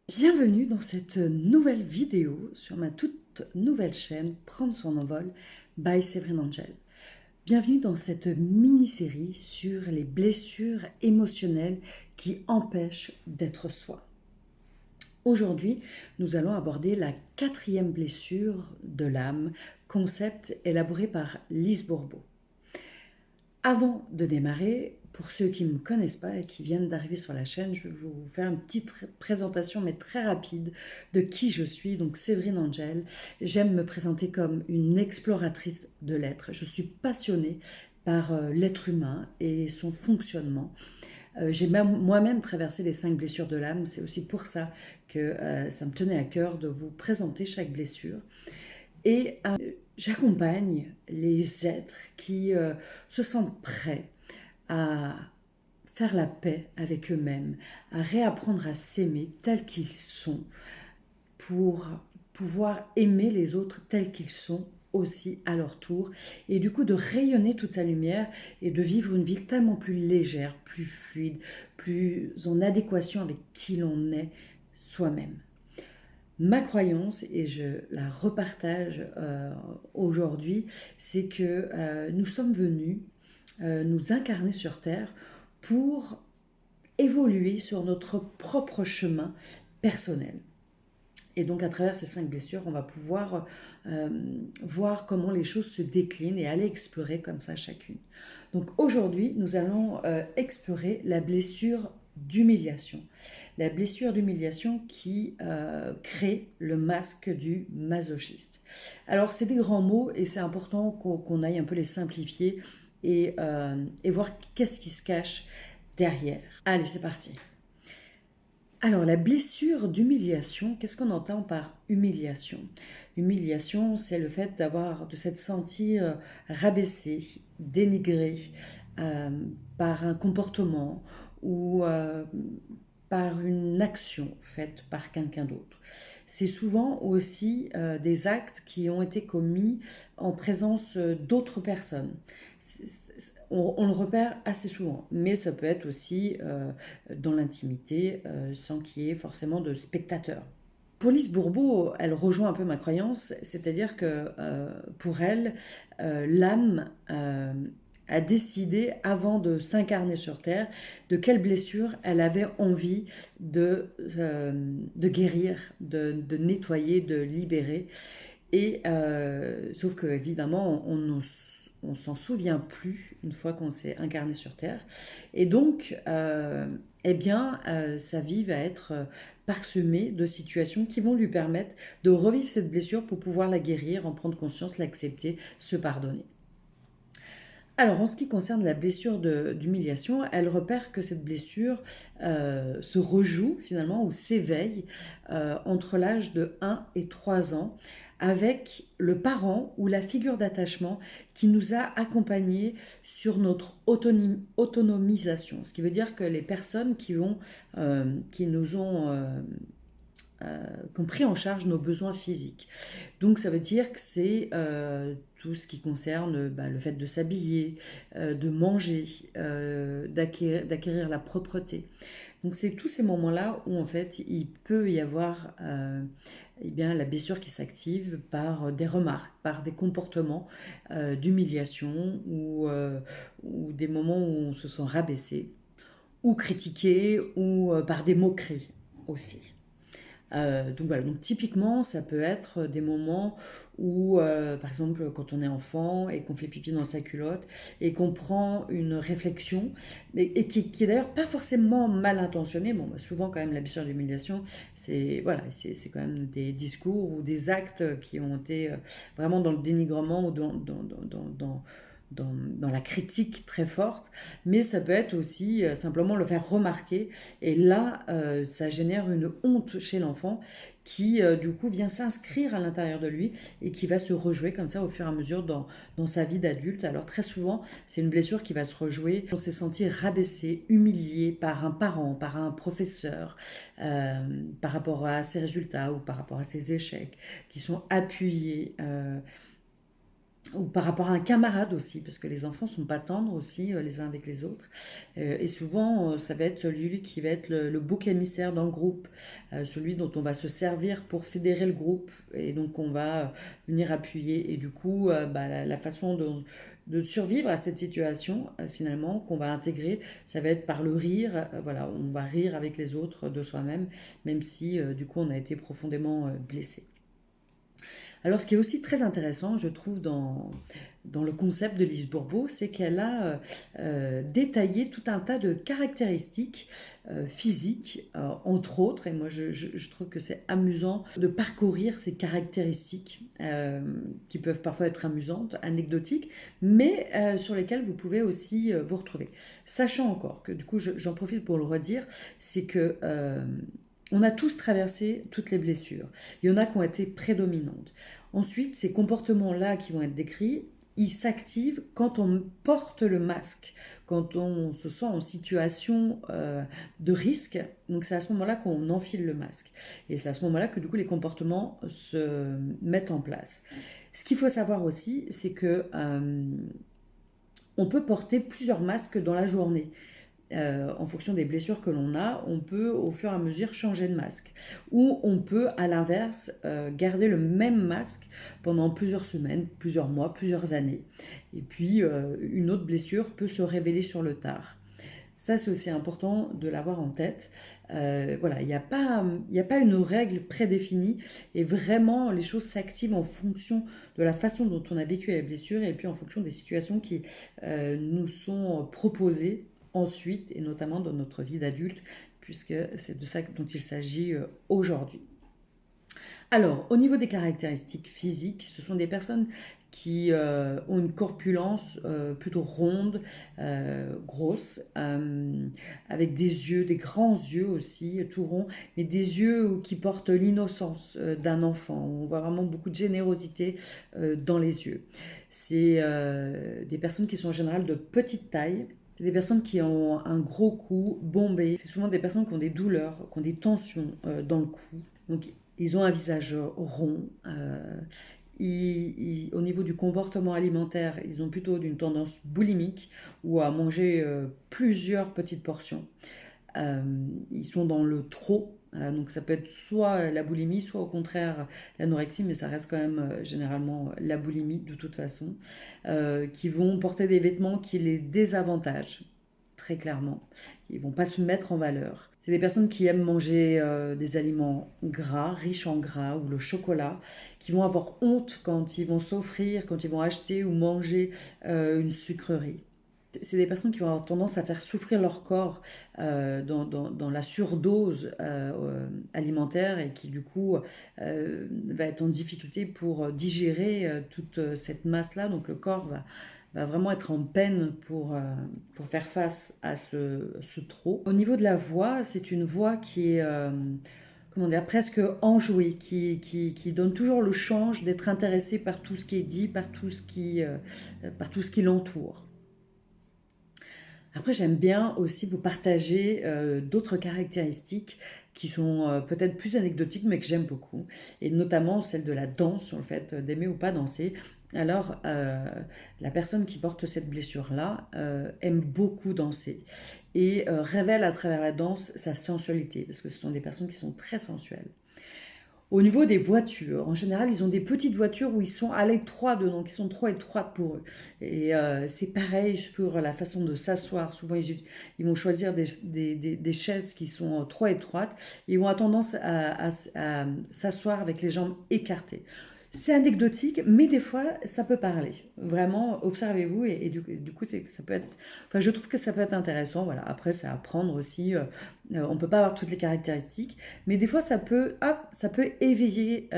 Bienvenue dans cette nouvelle vidéo sur ma toute nouvelle chaîne Prendre son envol by Séverine Angel. Bienvenue dans cette mini-série sur les blessures émotionnelles qui empêchent d'être soi. Aujourd'hui, nous allons aborder la 4e blessure de l'âme, concept élaboré par Lise Bourbeau. Avant de démarrer, pour ceux qui ne me connaissent pas et qui viennent d'arriver sur la chaîne, je vais vous faire une petite présentation, mais très rapide, de qui je suis. Donc, Séverine Angel. J'aime me présenter comme une exploratrice de l'être. Je suis passionnée par l'être humain et son fonctionnement. J'ai moi-même traversé les 5 blessures de l'âme. C'est aussi pour ça que ça me tenait à cœur de vous présenter chaque blessure. Et j'accompagne les êtres qui se sentent prêts à faire la paix avec eux-mêmes, à réapprendre à s'aimer tels qu'ils sont, pour pouvoir aimer les autres tels qu'ils sont aussi à leur tour, et du coup de rayonner toute sa lumière et de vivre une vie tellement plus légère, plus fluide, plus en adéquation avec qui l'on est soi-même. Ma croyance, et je la repartage aujourd'hui, c'est que nous sommes venus nous incarner sur Terre pour évoluer sur notre propre chemin personnel. Et donc à travers ces 5 blessures, on va pouvoir voir comment les choses se déclinent et aller explorer comme ça chacune. Donc aujourd'hui, nous allons explorer la blessure d'humiliation. La blessure d'humiliation qui crée le masque du masochiste. Alors c'est des grands mots et c'est important qu'on aille un peu les simplifier et voir qu'est-ce qui se cache derrière. Allez, c'est parti. Alors, la blessure d'humiliation, qu'est-ce qu'on entend par humiliation? Humiliation, c'est le fait de s'être senti rabaissé, dénigré euh, par un comportement ou par une action faite par quelqu'un d'autre. C'est souvent aussi des actes qui ont été commis en présence d'autres personnes. On le repère assez souvent, mais ça peut être aussi dans l'intimité sans qu'il y ait forcément de spectateurs. Pour Lise Bourbeau, elle rejoint un peu ma croyance, c'est-à-dire que pour elle, l'âme a décidé, avant de s'incarner sur Terre, de quelle blessure elle avait envie de guérir, de nettoyer, de libérer. Et sauf que évidemment, on s'en souvient plus une fois qu'on s'est incarné sur Terre. Et donc, sa vie va être parsemée de situations qui vont lui permettre de revivre cette blessure pour pouvoir la guérir, en prendre conscience, l'accepter, se pardonner. Alors, en ce qui concerne la blessure d'humiliation, elle repère que cette blessure se rejoue finalement ou s'éveille entre l'âge de 1 et 3 ans avec le parent ou la figure d'attachement qui nous a accompagnés sur notre autonomisation. Ce qui veut dire que les personnes qui nous ont qui ont pris en charge nos besoins physiques. Donc ça veut dire que c'est tout ce qui concerne le fait de s'habiller, de manger, d'acquérir la propreté. Donc c'est tous ces moments-là où en fait il peut y avoir la blessure qui s'active par des remarques, par des comportements d'humiliation ou des moments où on se sent rabaissé ou critiqué ou par des moqueries aussi. Donc voilà, donc typiquement ça peut être des moments où par exemple quand on est enfant et qu'on fait pipi dans sa culotte et qu'on prend une réflexion et qui est d'ailleurs pas forcément mal intentionnée. Bon, souvent quand même la blessure d'humiliation c'est voilà, c'est quand même des discours ou des actes qui ont été vraiment dans le dénigrement ou dans la critique très forte, mais ça peut être aussi simplement le faire remarquer. Et là, ça génère une honte chez l'enfant qui, du coup, vient s'inscrire à l'intérieur de lui et qui va se rejouer comme ça au fur et à mesure dans sa vie d'adulte. Alors très souvent, c'est une blessure qui va se rejouer. On s'est senti rabaissé, humilié par un parent, par un professeur, par rapport à ses résultats ou par rapport à ses échecs, qui sont appuyés ou par rapport à un camarade aussi, parce que les enfants sont pas tendres aussi les uns avec les autres. Et souvent, ça va être celui qui va être le bouc émissaire dans le groupe, celui dont on va se servir pour fédérer le groupe, et donc on va venir appuyer. Et du coup, la façon de survivre à cette situation, finalement, qu'on va intégrer, ça va être par le rire. Voilà, on va rire avec les autres de soi-même, même si du coup on a été profondément blessé. Alors, ce qui est aussi très intéressant, je trouve, dans le concept de Lise Bourbeau, c'est qu'elle a détaillé tout un tas de caractéristiques physiques, entre autres, et moi je trouve que c'est amusant de parcourir ces caractéristiques qui peuvent parfois être amusantes, anecdotiques, mais sur lesquelles vous pouvez aussi vous retrouver. Sachant encore que, du coup, j'en profite pour le redire, c'est que on a tous traversé toutes les blessures. Il y en a qui ont été prédominantes. Ensuite, ces comportements-là qui vont être décrits, ils s'activent quand on porte le masque, quand on se sent en situation de risque. Donc c'est à ce moment-là qu'on enfile le masque. Et c'est à ce moment-là que du coup les comportements se mettent en place. Ce qu'il faut savoir aussi, c'est que on peut porter plusieurs masques dans la journée. En fonction des blessures que l'on a, on peut au fur et à mesure changer de masque. Ou on peut, à l'inverse, garder le même masque pendant plusieurs semaines, plusieurs mois, plusieurs années. Et puis, une autre blessure peut se révéler sur le tard. Ça, c'est aussi important de l'avoir en tête. Voilà, il n'y a pas une règle prédéfinie et vraiment, les choses s'activent en fonction de la façon dont on a vécu la blessure et puis en fonction des situations qui nous sont proposées ensuite et notamment dans notre vie d'adulte, puisque c'est de ça dont il s'agit aujourd'hui. Alors, au niveau des caractéristiques physiques, ce sont des personnes qui ont une corpulence plutôt ronde, grosse, avec des yeux, des grands yeux aussi, tout ronds, mais des yeux qui portent l'innocence d'un enfant. On voit vraiment beaucoup de générosité dans les yeux. C'est des personnes qui sont en général de petite taille. C'est des personnes qui ont un gros cou bombé. C'est souvent des personnes qui ont des douleurs, qui ont des tensions dans le cou. Donc, ils ont un visage rond. Au niveau du comportement alimentaire, ils ont plutôt une tendance boulimique ou à manger plusieurs petites portions. Ils sont dans le trop. Donc ça peut être soit la boulimie, soit au contraire l'anorexie, mais ça reste quand même généralement la boulimie de toute façon, qui vont porter des vêtements qui les désavantagent, très clairement. Ils vont pas se mettre en valeur. C'est des personnes qui aiment manger des aliments gras, riches en gras, ou le chocolat, qui vont avoir honte quand ils vont s'offrir, quand ils vont acheter ou manger une sucrerie. C'est des personnes qui vont avoir tendance à faire souffrir leur corps dans la surdose alimentaire et qui du coup va être en difficulté pour digérer toute cette masse-là. Donc le corps va vraiment être en peine pour faire face à ce trop. Au niveau de la voix, c'est une voix qui est comment dire, presque enjouée, qui donne toujours le change d'être intéressé par tout ce qui est dit, par tout ce qui l'entoure. Après, j'aime bien aussi vous partager d'autres caractéristiques qui sont peut-être plus anecdotiques, mais que j'aime beaucoup. Et notamment celle de la danse, sur le fait d'aimer ou pas danser. Alors, la personne qui porte cette blessure-là aime beaucoup danser et révèle à travers la danse sa sensualité, parce que ce sont des personnes qui sont très sensuelles. Au niveau des voitures, en général, ils ont des petites voitures où ils sont à l'étroit dedans, qui sont trop étroites pour eux. Et c'est pareil pour la façon de s'asseoir. Souvent, ils vont choisir des chaises qui sont trop étroites. Et ils vont avoir tendance à s'asseoir avec les jambes écartées. C'est anecdotique, mais des fois, ça peut parler. Vraiment, observez-vous et du coup, ça peut être. Enfin, je trouve que ça peut être intéressant. Voilà. Après, c'est à apprendre aussi. On ne peut pas avoir toutes les caractéristiques, mais des fois, ça peut éveiller.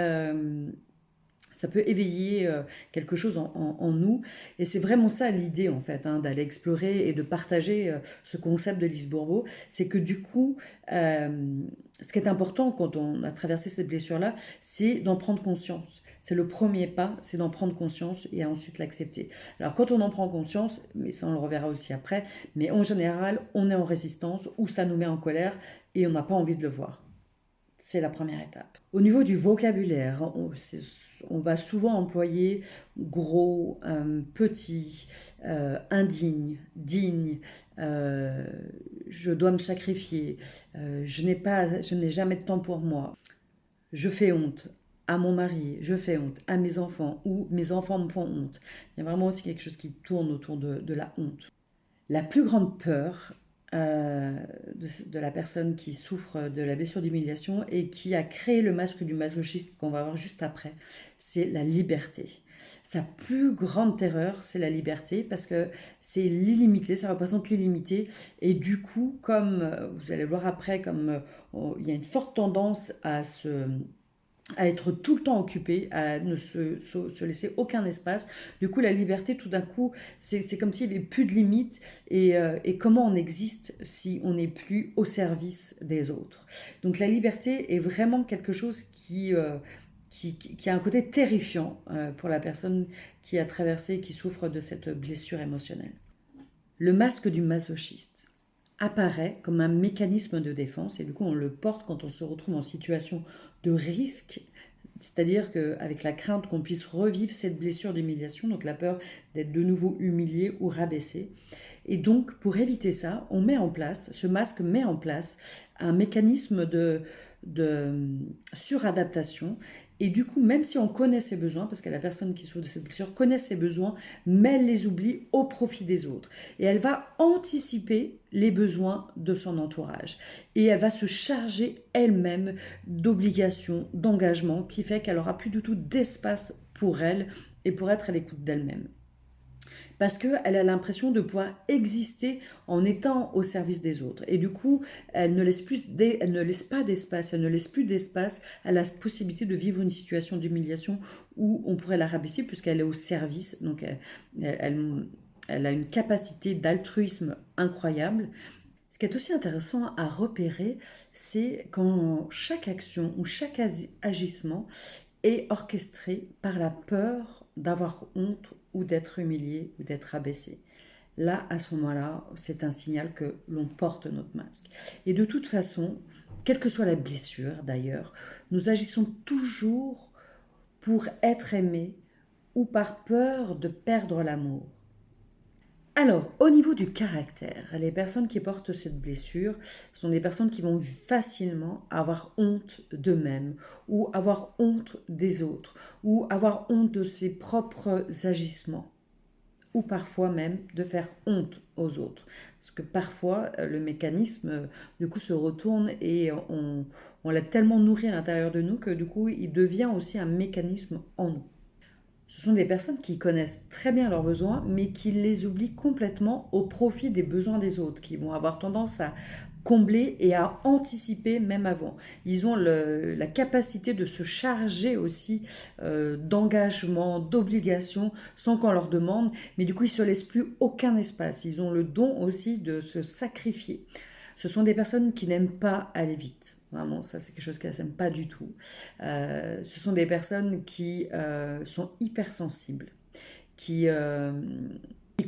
Ça peut éveiller quelque chose en nous. Et c'est vraiment ça l'idée, en fait, hein, d'aller explorer et de partager ce concept de Lise Bourbeau. C'est que du coup, ce qui est important quand on a traversé cette blessure-là, c'est d'en prendre conscience. C'est le premier pas, c'est d'en prendre conscience et ensuite l'accepter. Alors quand on en prend conscience, mais ça on le reverra aussi après, mais en général, on est en résistance ou ça nous met en colère et on n'a pas envie de le voir. C'est la première étape. Au niveau du vocabulaire, on va souvent employer gros, petit, indigne, digne, je dois me sacrifier, je n'ai jamais de temps pour moi, je fais honte à mon mari, je fais honte à mes enfants ou mes enfants me font honte. Il y a vraiment aussi quelque chose qui tourne autour de la honte. La plus grande peur de la personne qui souffre de la blessure d'humiliation et qui a créé le masque du masochiste qu'on va voir juste après, c'est la liberté. Sa plus grande terreur, c'est la liberté parce que c'est l'illimité, ça représente l'illimité. Et du coup, comme vous allez voir après, comme il y a une forte tendance à être tout le temps occupé, à ne se laisser aucun espace. Du coup, la liberté, tout d'un coup, c'est comme s'il n'y avait plus de limites. Et comment on existe si on n'est plus au service des autres. Donc la liberté est vraiment quelque chose qui a un côté terrifiant pour la personne qui a traversé, qui souffre de cette blessure émotionnelle. Le masque du masochiste apparaît comme un mécanisme de défense et du coup on le porte quand on se retrouve en situation de risque, c'est-à-dire qu'avec la crainte qu'on puisse revivre cette blessure d'humiliation, donc la peur d'être de nouveau humilié ou rabaissé. Et donc pour éviter ça, ce masque met en place un mécanisme de suradaptation. Et du coup, même si on connaît ses besoins, parce que la personne qui souffre de cette blessure connaît ses besoins, mais elle les oublie au profit des autres. Et elle va anticiper les besoins de son entourage. Et elle va se charger elle-même d'obligations, d'engagements, qui fait qu'elle aura plus du tout d'espace pour elle et pour être à l'écoute d'elle-même. Parce qu'elle a l'impression de pouvoir exister en étant au service des autres. Et du coup, elle ne laisse pas d'espace, elle ne laisse plus d'espace à la possibilité de vivre une situation d'humiliation où on pourrait la rabaisser puisqu'elle est au service. Donc elle a une capacité d'altruisme incroyable. Ce qui est aussi intéressant à repérer, c'est quand chaque action ou chaque agissement est orchestré par la peur d'avoir honte ou d'être humilié ou d'être abaissé. Là, à ce moment-là, c'est un signal que l'on porte notre masque. Et de toute façon, quelle que soit la blessure d'ailleurs, nous agissons toujours pour être aimés ou par peur de perdre l'amour. Alors, au niveau du caractère, les personnes qui portent cette blessure sont des personnes qui vont facilement avoir honte d'eux-mêmes ou avoir honte des autres ou avoir honte de ses propres agissements ou parfois même de faire honte aux autres. Parce que parfois, le mécanisme, du coup, se retourne et on l'a tellement nourri à l'intérieur de nous que, du coup, il devient aussi un mécanisme en nous. Ce sont des personnes qui connaissent très bien leurs besoins, mais qui les oublient complètement au profit des besoins des autres, qui vont avoir tendance à combler et à anticiper même avant. Ils ont la capacité de se charger aussi d'engagement, d'obligations, sans qu'on leur demande, mais du coup ils ne se laissent plus aucun espace. Ils ont le don aussi de se sacrifier. Ce sont des personnes qui n'aiment pas aller vite. Vraiment, ça c'est quelque chose qu'elles n'aiment pas du tout. Ce sont des personnes qui sont hypersensibles, qui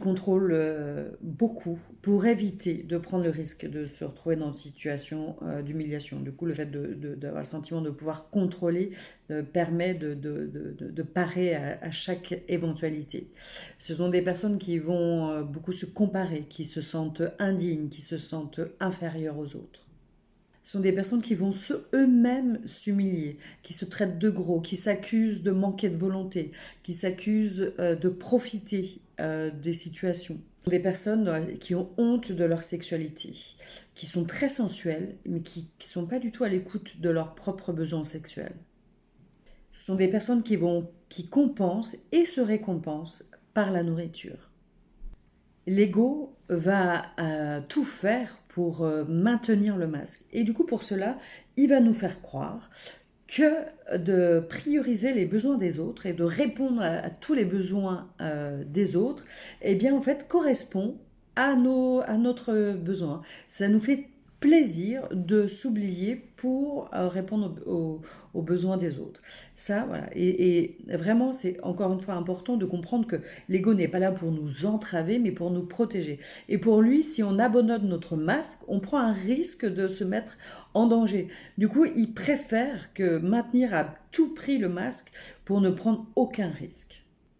contrôlent beaucoup pour éviter de prendre le risque de se retrouver dans une situation d'humiliation. Du coup, le fait d'avoir le sentiment de pouvoir contrôler permet de parer à chaque éventualité. Ce sont des personnes qui vont beaucoup se comparer, qui se sentent indignes, qui se sentent inférieures aux autres. Ce sont des personnes qui vont eux-mêmes s'humilier, qui se traitent de gros, qui s'accusent de manquer de volonté, qui s'accusent de profiter des situations. Ce sont des personnes qui ont honte de leur sexualité, qui sont très sensuelles, mais qui ne sont pas du tout à l'écoute de leurs propres besoins sexuels. Ce sont des personnes qui compensent et se récompensent par la nourriture. L'ego va tout faire pour maintenir le masque. Et du coup, pour cela, il va nous faire croire que de prioriser les besoins des autres et de répondre à tous les besoins des autres, eh bien, en fait, correspond à notre besoin. Ça nous fait plaisir de s'oublier pour répondre aux besoins des autres. Ça, voilà. Et vraiment, c'est encore une fois important de comprendre que l'ego n'est pas là pour nous entraver, mais pour nous protéger. Et pour lui, si on abandonne notre masque, on prend un risque de se mettre en danger. Du coup, il préfère que maintenir à tout prix le masque pour ne prendre aucun risque.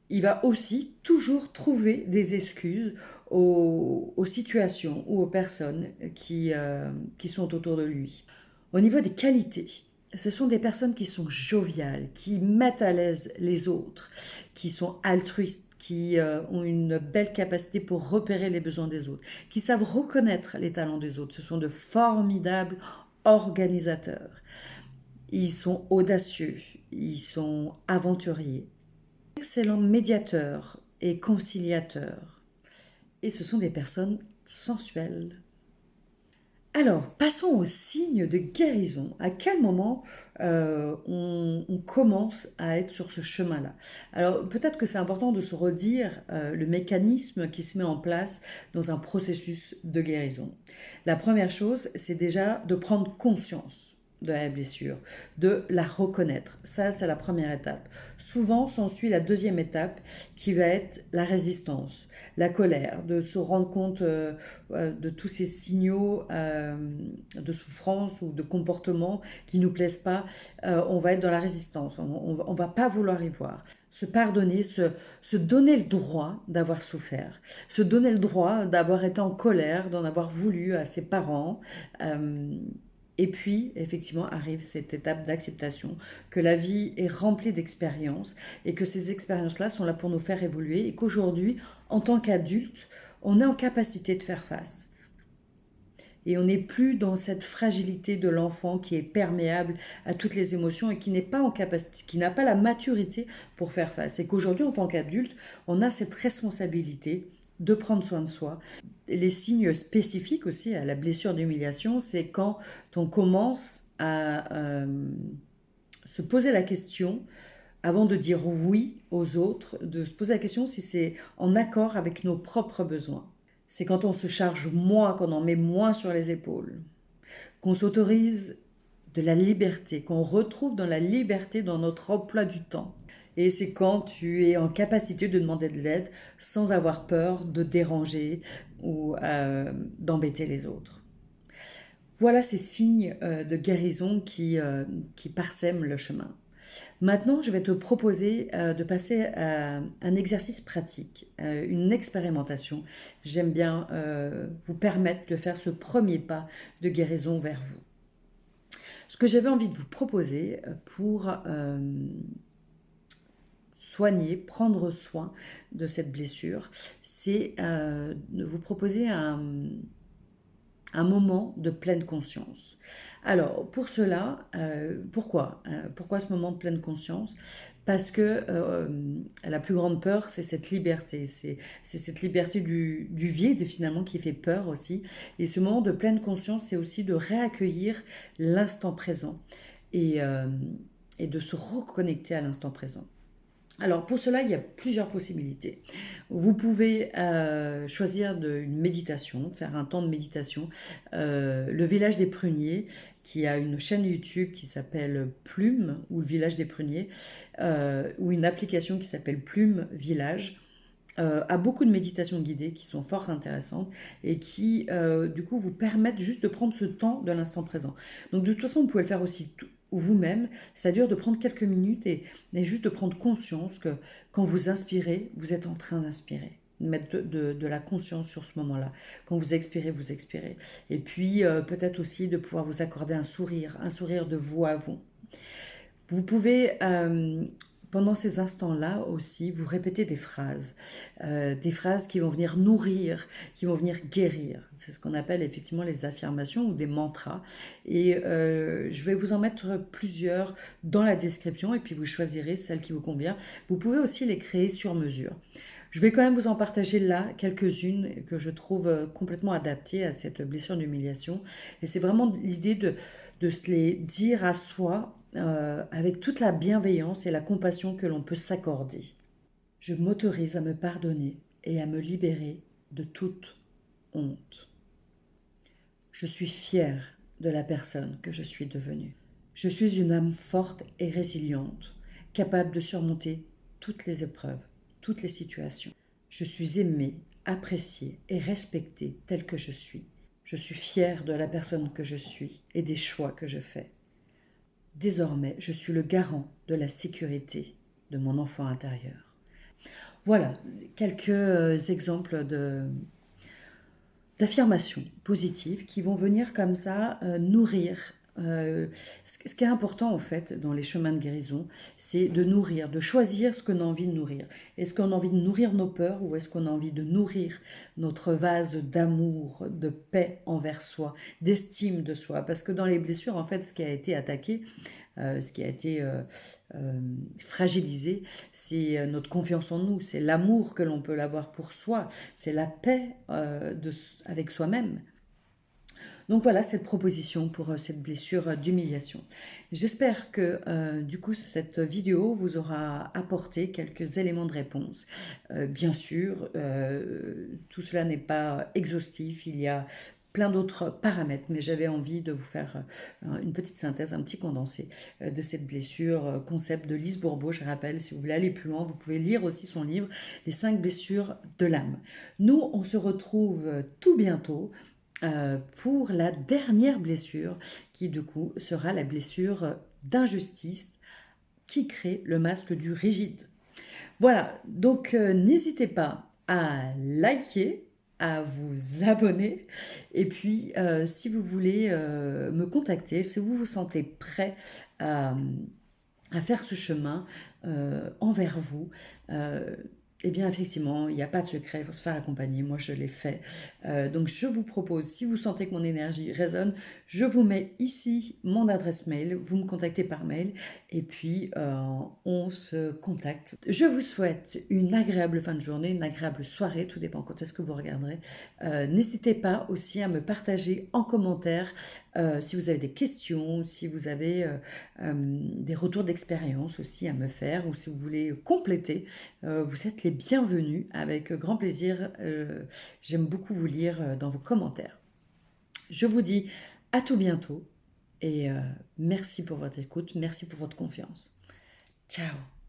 Il va aussi toujours trouver des excuses aux situations ou aux personnes qui sont autour de lui. Au niveau des qualités, ce sont des personnes qui sont joviales, qui mettent à l'aise les autres, qui sont altruistes, qui ont une belle capacité pour repérer les besoins des autres, qui savent reconnaître les talents des autres. Ce sont de formidables organisateurs. Ils sont audacieux, ils sont aventuriers, excellents médiateurs et conciliateurs. Et ce sont des personnes sensuelles. Alors, passons aux signes de guérison. À quel moment on commence à être sur ce chemin-là? Alors, peut-être que c'est important de se redire le mécanisme qui se met en place dans un processus de guérison. La première chose, c'est déjà de prendre conscience de la blessure, de la reconnaître. Ça, c'est la première étape. Souvent, s'ensuit la deuxième étape qui va être la résistance, la colère, de se rendre compte de tous ces signaux de souffrance ou de comportement qui ne nous plaisent pas. On va être dans la résistance, on va pas vouloir y voir. Se pardonner, se donner le droit d'avoir souffert, se donner le droit d'avoir été en colère, d'en avoir voulu à ses parents. Et puis, effectivement, arrive cette étape d'acceptation, que la vie est remplie d'expériences et que ces expériences-là sont là pour nous faire évoluer et qu'aujourd'hui, en tant qu'adulte, on est en capacité de faire face. Et on n'est plus dans cette fragilité de l'enfant qui est perméable à toutes les émotions et qui n'est pas en capacité, qui n'a pas la maturité pour faire face. Et qu'aujourd'hui, en tant qu'adulte, on a cette responsabilité de prendre soin de soi. Les signes spécifiques aussi à la blessure d'humiliation, c'est quand on commence à se poser la question, avant de dire oui aux autres, de se poser la question si c'est en accord avec nos propres besoins. C'est quand on se charge moins, qu'on en met moins sur les épaules, qu'on s'autorise de la liberté, qu'on retrouve dans la liberté dans notre emploi du temps. Et c'est quand tu es en capacité de demander de l'aide sans avoir peur de déranger ou d'embêter les autres. Voilà ces signes de guérison qui parsèment le chemin. Maintenant, je vais te proposer de passer à un exercice pratique, une expérimentation. J'aime bien vous permettre de faire ce premier pas de guérison vers vous. Ce que j'avais envie de vous proposer pour soigner, prendre soin de cette blessure, c'est de vous proposer un moment de pleine conscience. Alors, pour cela, pourquoi ce moment de pleine conscience? Parce que la plus grande peur, c'est cette liberté. C'est cette liberté du vide, finalement, qui fait peur aussi. Et ce moment de pleine conscience, c'est aussi de réaccueillir l'instant présent et de se reconnecter à l'instant présent. Alors pour cela, il y a plusieurs possibilités. Vous pouvez choisir une méditation, faire un temps de méditation. Le Village des Pruniers, qui a une chaîne YouTube qui s'appelle Plume, ou le Village des Pruniers, ou une application qui s'appelle Plume Village, a beaucoup de méditations guidées qui sont fort intéressantes et qui, du coup, vous permettent juste de prendre ce temps de l'instant présent. Donc de toute façon, vous pouvez le faire aussi vous-même, c'est-à-dire de prendre quelques minutes et juste de prendre conscience que quand vous inspirez, vous êtes en train d'inspirer. Mettre de la conscience sur ce moment-là. Quand vous expirez, vous expirez. Et puis peut-être aussi de pouvoir vous accorder un sourire de vous à vous. Vous pouvez, pendant ces instants-là aussi, vous répéter des phrases qui vont venir nourrir, qui vont venir guérir. C'est ce qu'on appelle effectivement les affirmations ou des mantras. Et je vais vous en mettre plusieurs dans la description et puis vous choisirez celle qui vous convient. Vous pouvez aussi les créer sur mesure. Je vais quand même vous en partager là quelques-unes que je trouve complètement adaptées à cette blessure d'humiliation. Et c'est vraiment l'idée de se les dire à soi avec toute la bienveillance et la compassion que l'on peut s'accorder. Je m'autorise à me pardonner et à me libérer de toute honte. Je suis fière de la personne que je suis devenue. Je suis une âme forte et résiliente, capable de surmonter toutes les épreuves, toutes les situations. Je suis aimée, appréciée et respectée telle que je suis. Je suis fière de la personne que je suis et des choix que je fais. Désormais, je suis le garant de la sécurité de mon enfant intérieur. Voilà quelques exemples d'affirmations positives qui vont venir comme ça nourrir. Ce qui est important en fait dans les chemins de guérison, c'est de nourrir, de choisir ce qu'on a envie de nourrir. Est-ce qu'on a envie de nourrir nos peurs ou est-ce qu'on a envie de nourrir notre vase d'amour, de paix envers soi, d'estime de soi? Parce que dans les blessures, en fait, ce qui a été attaqué, ce qui a été fragilisé, c'est notre confiance en nous, c'est l'amour que l'on peut avoir pour soi, c'est la paix avec soi-même. Donc voilà cette proposition pour cette blessure d'humiliation. J'espère que du coup cette vidéo vous aura apporté quelques éléments de réponse. Bien sûr, tout cela n'est pas exhaustif, il y a plein d'autres paramètres, mais j'avais envie de vous faire une petite synthèse, un petit condensé de cette blessure, concept de Lise Bourbeau. Je rappelle, si vous voulez aller plus loin, vous pouvez lire aussi son livre, Les 5 blessures de l'âme. Nous, on se retrouve tout bientôt pour la dernière blessure, qui du coup sera la blessure d'injustice qui crée le masque du rigide. Voilà, donc n'hésitez pas à liker, à vous abonner, et puis si vous voulez me contacter, si vous vous sentez prêt à faire ce chemin envers vous, eh bien, effectivement, il n'y a pas de secret, il faut se faire accompagner. Moi, je l'ai fait. Donc, je vous propose, si vous sentez que mon énergie résonne, je vous mets ici mon adresse mail. Vous me contactez par mail et puis on se contacte. Je vous souhaite une agréable fin de journée, une agréable soirée, tout dépend quand est-ce que vous regarderez. N'hésitez pas aussi à me partager en commentaire si vous avez des questions, si vous avez des retours d'expérience aussi à me faire ou si vous voulez compléter. Vous êtes les bienvenus avec grand plaisir. J'aime beaucoup vous lire dans vos commentaires. Je vous dis à tout bientôt et merci pour votre écoute, merci pour votre confiance. Ciao!